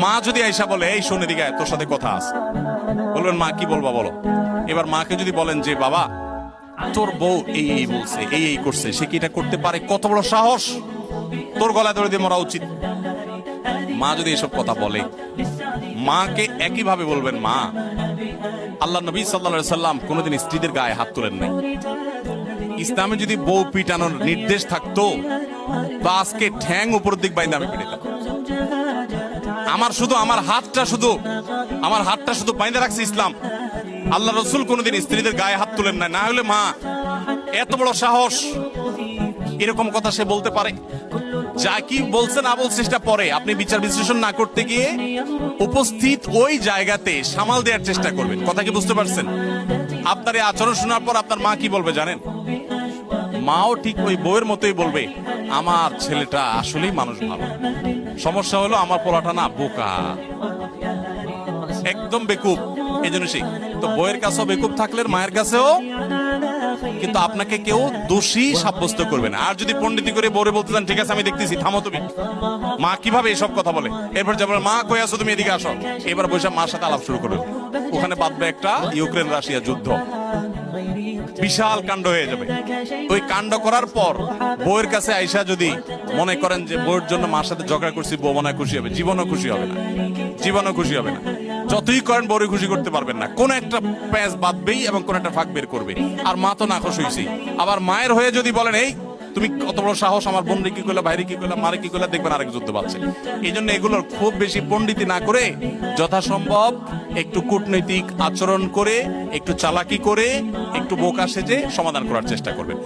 মা যদি আইসা বলে এই শোন এদিকে আয়, তোর সাথে কথা আছে, বলবেন মা কি বলবা বলো। এবার মাকে যদি বলেন যে বাবা তোর বউ এই এই বলছে, এই এই করছে, সে কি এটা করতে পারে, কত বড় সাহস, তোর গলায় ধরে দিয়ে মরা উচিত। মা যদি এসব কথা বলে, মাকে একইভাবে বলবেন মা আল্লাহ নবী সাল্লাল্লাহু আলাইহি সাল্লাম কোনোদিন স্ত্রীদের গায়ে হাত তোলেন নাই। ইসলামে যদি বউ পিটানোর নির্দেশ থাকতো তো আজকে ঠ্যাং উপর দিক বাইন্দা আমি পিটাতাম। আমার হাতটা শুধু বাইন্দা রাখছে ইসলাম। আল্লাহ রসুল কোনোদিন স্ত্রীদের গায়ে হাত তুলেন না। না হলে মা এত বড় সাহস, এরকম কথা সে বলতে পারে। যা কি বলছে না বলছে সেটা পরে, আপনি বিচার বিশ্লেষণ না করতে গিয়ে উপস্থিত ওই জায়গাতে সামাল দেওয়ার চেষ্টা করবেন। কথা কি বুঝতে পারছেন? আপনার এই আচরণ শোনার পর আপনার মা কি বলবে জানেন? মাও ঠিক ওই বউয়ের মতোই বলবে আমার ছেলেটা আসলেই মানুষ ভালো, সমস্যা হলো আমার পোলাটা না বোকা, একদম বেকুব, এই জন্য সেই তো বইয়ের কাছেও বেকুব থাকলে মায়ের কাছেও কিন্তু আপনাকে কেউ দোষী সাব্যস্ত করবে না। আর যদি পণ্ডিতি করে বউরে বলতে চান ঠিক আছে আমি দেখতেছি, থামো তুমি। মা কিভাবে এসব কথা বলে, এরপর যাবার মা কই আসো তুমি এদিকে আসো, এবার বৈশাখ মার সাথে আলাপ শুরু করবে। ওখানে বাঁধবে একটা ইউক্রেন রাশিয়া যুদ্ধ, বিশাল কাণ্ড হয়ে যাবে। ওই কাণ্ড করার পর বউয়ের কাছে আইসা যদি মনে করেন যে বউয়ের জন্য মার সাথে ঝগড়া করছি, বউ মনে খুশি হবে, জীবনও খুশি হবে না, জীবনও খুশি হবে না। যতই করেন বউরে খুশি করতে পারবেন না, কোন একটা প্যাঁচ বাঁধবেই এবং কোন একটা ফাঁক বের করবে। আর মা তো নাখোশ হইছি। আবার মায়ের হয়ে যদি বলেন এই তুমি কত বড় সাহস, আমার বোন কি করলে, ভাইরে কি করলে, মারে কি করলে, দেখবেন আরেক যুদ্ধ পাচ্ছে। এই জন্য এগুলোর খুব বেশি পণ্ডিতি না করে যথাসম্ভব একটু কূটনৈতিক আচরণ করে, একটু চালাকি করে, একটু বোকা সেজে সমাধান করার চেষ্টা করবেন।